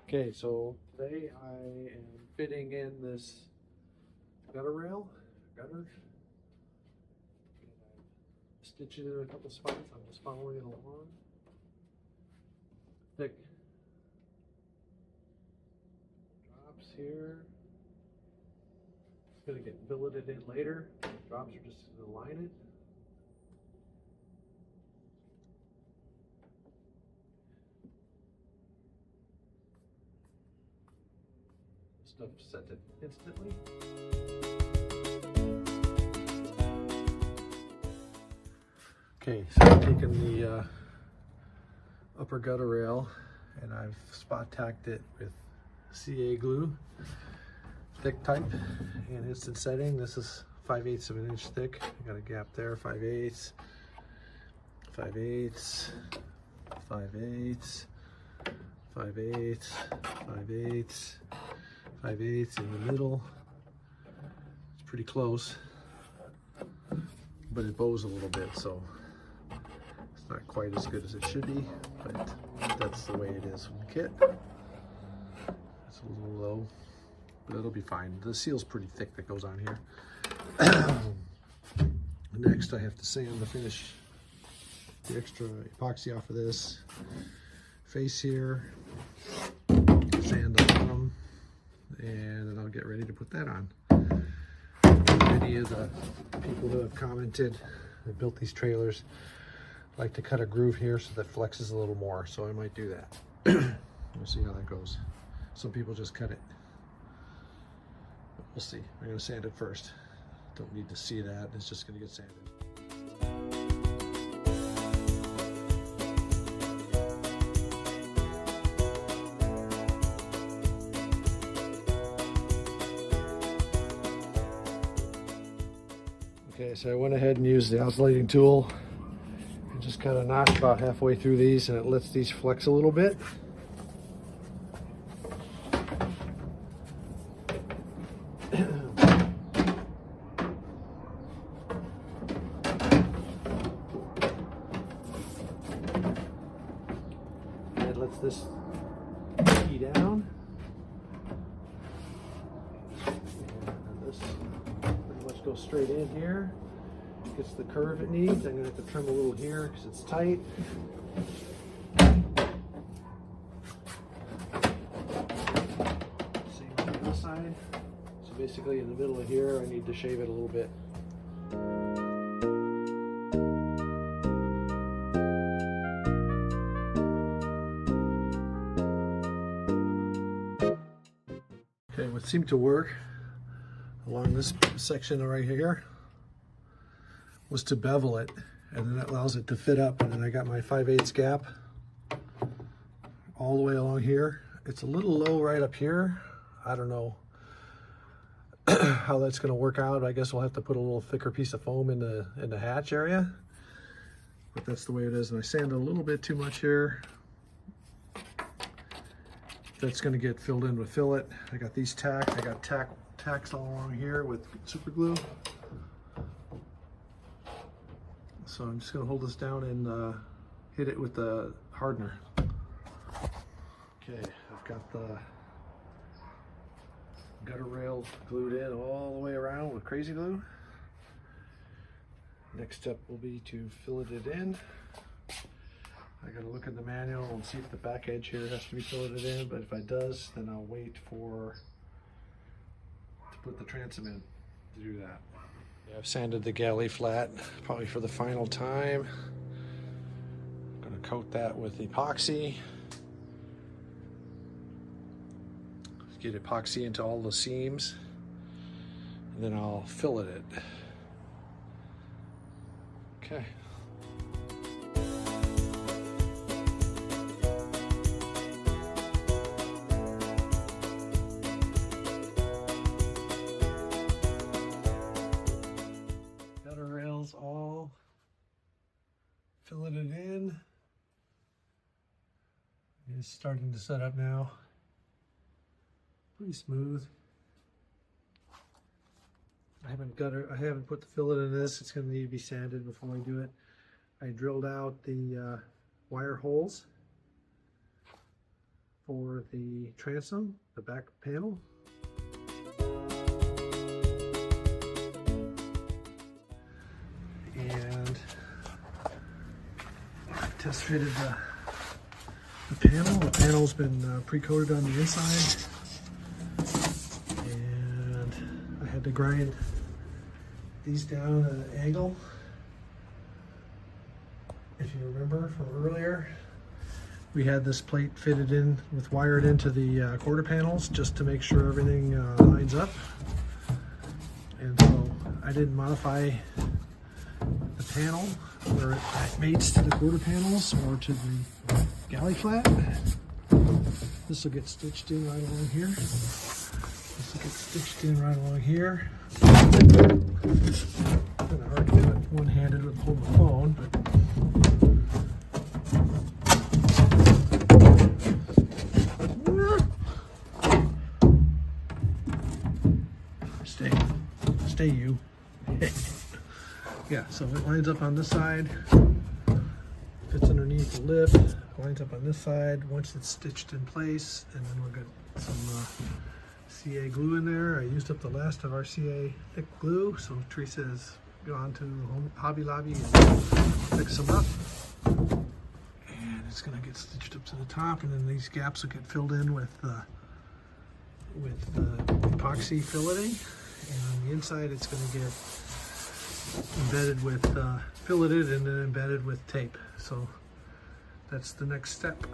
Okay, so today I am fitting in this gutter rail, gutter. Stitch it in a couple spots. I'm just following it along. Thick drops here. It's going to get filleted in later. Drops are just going to line it. Stuff set it instantly. Okay, so I've taken the upper gutter rail and I've spot tacked it with CA glue, thick type, and instant setting. This is 5/8 of an inch thick. I got a gap there, 5/8, 5/8, 5/8, 5/8, 5/8, 5/8 in the middle. It's pretty close, but it bows a little bit, so it's not quite as good as it should be, but that's the way it is from the kit. It's a little low, but it'll be fine. The seal's pretty thick that goes on here. Next, I have to sand to finish the extra epoxy off of this face here, sand the bottom, and then I'll get ready to put that on. Many of the people who have commented that built these trailers like to cut a groove here so that flexes a little more, so I might do that. We'll see how that goes. Some people just cut it, but we'll see. I'm going to sand it first. Don't need to see that, it's just going to get sanded. Okay, so I went ahead and used the oscillating tool and just kind of notched about halfway through these, and it lets these flex a little bit. And it lets this key down. And this pretty much goes straight in here. Gets the curve it needs. I'm going to have to trim a little here because it's tight. Same on the other side. So basically in the middle of here, I need to shave it a little bit. Okay, what seemed to work along this section right here was to bevel it, and then that allows it to fit up, and then I got my 5/8 gap all the way along here. It's a little low right up here. I don't know how that's going to work out. I guess we'll have to put a little thicker piece of foam in the hatch area, but that's the way it is. And I sanded a little bit too much here. That's going to get filled in with fillet. I got these tacked. I got tacks all along here with super glue. So I'm just going to hold this down and hit it with the hardener. Okay, I've got the gutter rail glued in all the way around with crazy glue. Next step will be to fillet it in. I got to look at the manual and see if the back edge here has to be filleted in, but if it does, then I'll wait to put the transom in to do that. Yeah, I've sanded the galley flat, probably for the final time. I'm going to coat that with epoxy. Get epoxy into all the seams, and then I'll fillet it. Okay. Gutter rails all filleted in. It's starting to set up now. Pretty smooth. I haven't put the fillet in this. It's going to need to be sanded before I do it. I drilled out the wire holes for the transom, the back panel. And I test fitted the panel. The panel's been pre-coated on the inside. And I had to grind these down at an angle. If you remember from earlier, we had this plate fitted in with wired into the quarter panels just to make sure everything lines up. And so I didn't modify the panel where it mates to the quarter panels or to the galley flat. This will get stitched in right along here. This will get stitched in right along here. Kind of hard to do it one-handed with holding the phone, but stay you. Yeah, so it lines up on this side, fits underneath the lip, lines up on this side once it's stitched in place, and then we'll get some CA glue in there. I used up the last of our CA thick glue, so Teresa has gone to Hobby Lobby and fix them up. And it's going to get stitched up to the top, and then these gaps will get filled in with epoxy filleting. And on the inside, it's going to get embedded with filleted and then embedded with tape. So that's the next step.